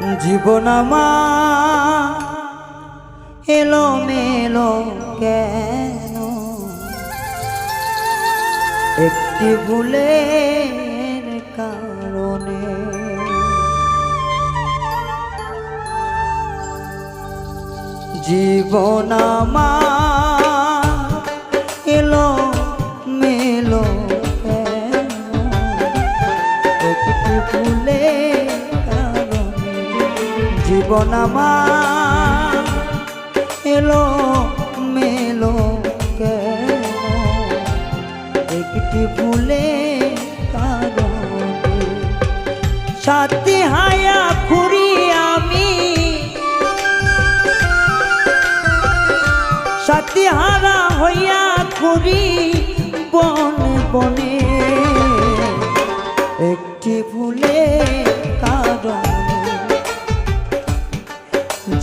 জীবন আমার এলো মেলো কেন একটি ভুলের কারণে। জীবন আমার এলো মেলো কেন একটি ভুলের কারণে। জীবন আমার এলো মেলো কেন একটি ভুলের কারণে। সাথী হায়া ঘুরি আমি, সাথী হারা হইয়া ঘুরি বনে বনে একটি ভুলের কারণে।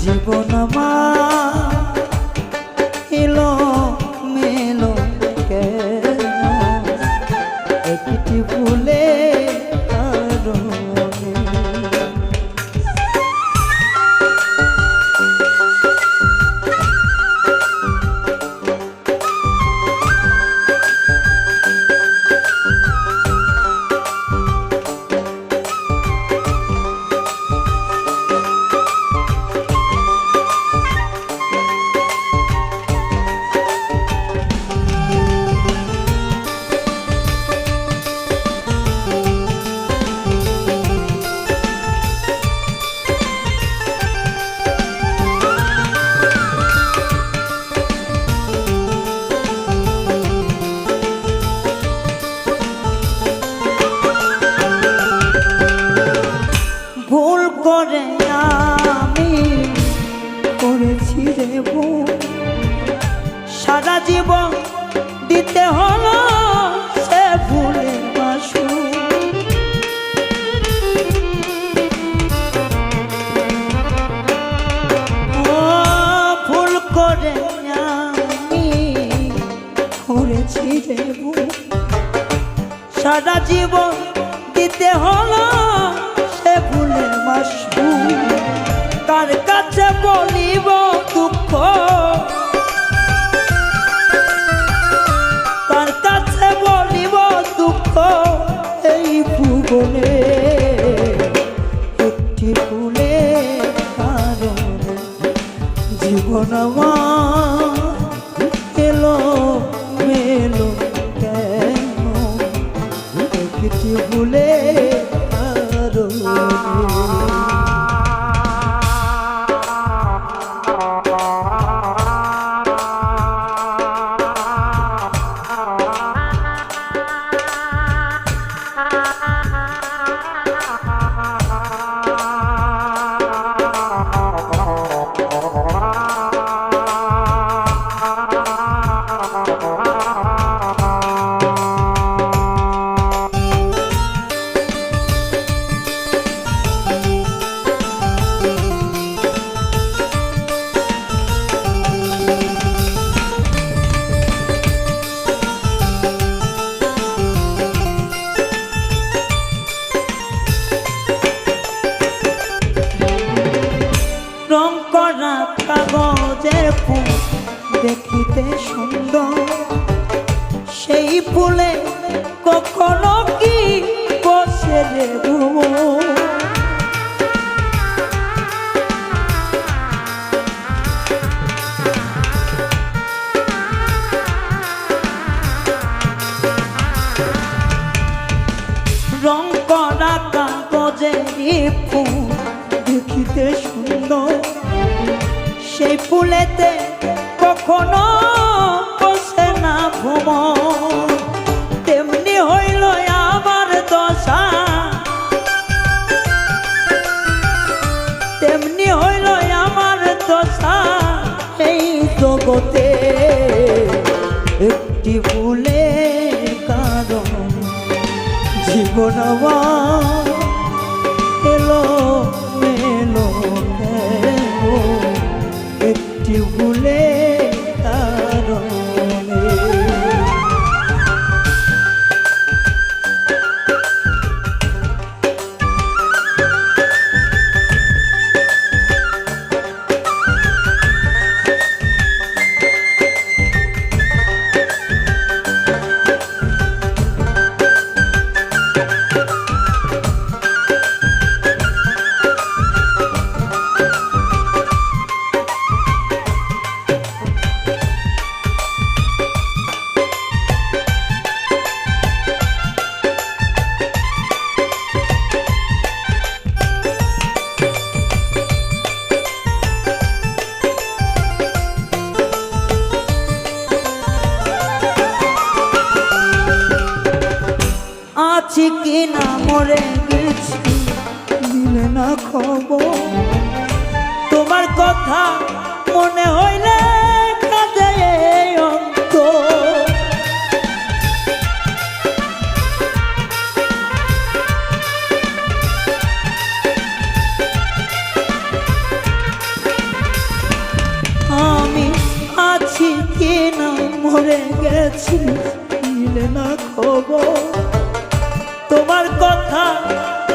জীবন আমার এলো মেলো কেন একটি ভুলের কারণে। ভুল করে আমি করেছি রে ভুল, সারা জীবন দিতে হলো সে ভুলের মাসুল। ভুল করে আমি করেছি রে ভুল, সারা জীবন দিতে হলো সে ভুলের মাসুল। কার কাছে বলিব দুঃখ, কার কাছে বলিব দুঃখ এই ভুবনে একটি ভুলের কারণে। জীবন আমার এলো মেলো কেন একটি ভুলের কারণে। রং করা কাগজের ফুল দেখিতে সুন্দর, সেই ফুলে কখনো কি বসে রে ভ্রমর। রং করা কাগজের ফুল দেখিতে সুন্দর, সেই ফুলেতে কখনো বসে না ভ্রমর। তেমনি হইল আমার দশা, তেমনি হইল আমার দশা এই জগতে একটি ভুলের কারণে। জীবন আমার এলো মেলো কেন একটি ভুলের কারণে। গেছি দিলে না খবর তোমার কথা মনে হইলে কাঁদে অন্তর আমি আছি কি না মরে গেছি দিলে না খবর তোমার কথা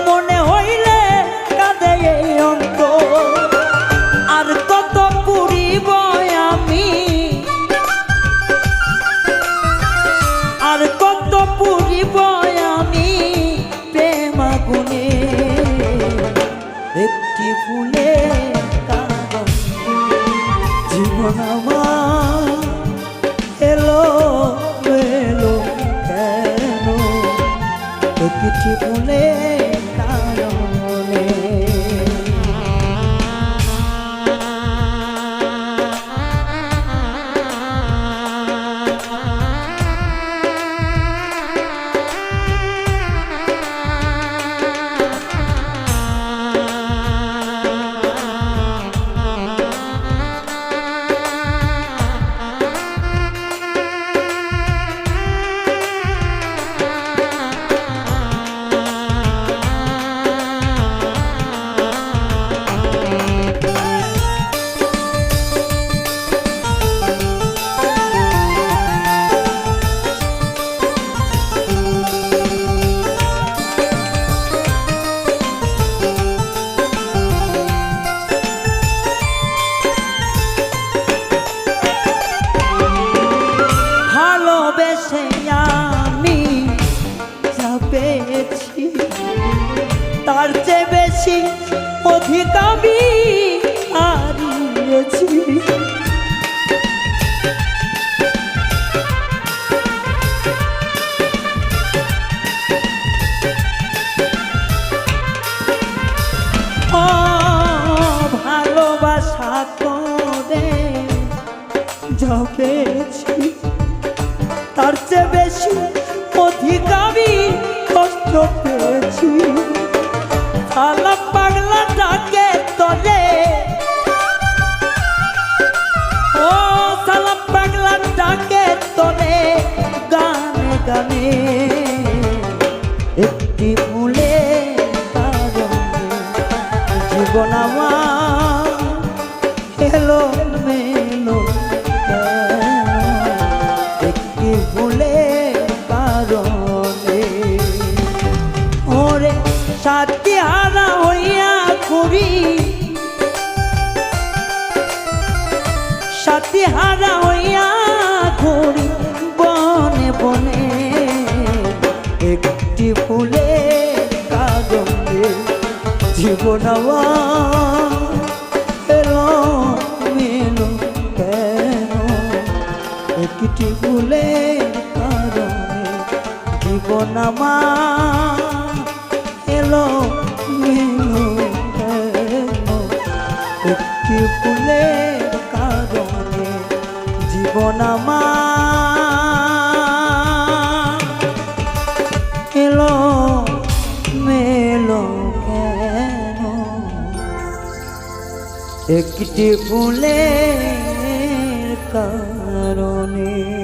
মনে হইলে কাঁদে অন্তর আর কত পুরিব আমি আর কত পুরিব আমি প্রেম আগুনে একটি ফুলে কাঁদন জীবন আমার এলো এলো কেন একটি ফুলে কারণে আমি যা পেয়েছি তার চেয়ে বেশি অধিক আমি হারিয়েছি ভালোবাসা করে যা পেয়েছি তার চেয়ে বেশি অধিক আমি কষ্ট পেয়েছি সালাম পাগলা ডাকে তোলে ও সালাম পাগলা ডাকে তোলে গানে গানে একটি ফুলে কারণে জীবন আমার এলো মেলো ভুলে কারণে ওরে সাথী হারা হইয়া ঘুরি সাথী হারা হইয়া ঘুরি বনে বনে একটি ফুলে কারণে জীবন এলো মেলো কেন একটি ফুলে কারণে জীবন আমার এলো মেলো কেন একটি ফুলে কারণে জীবন আমার এলো মেলো কেন একটি ফুলের কারণে।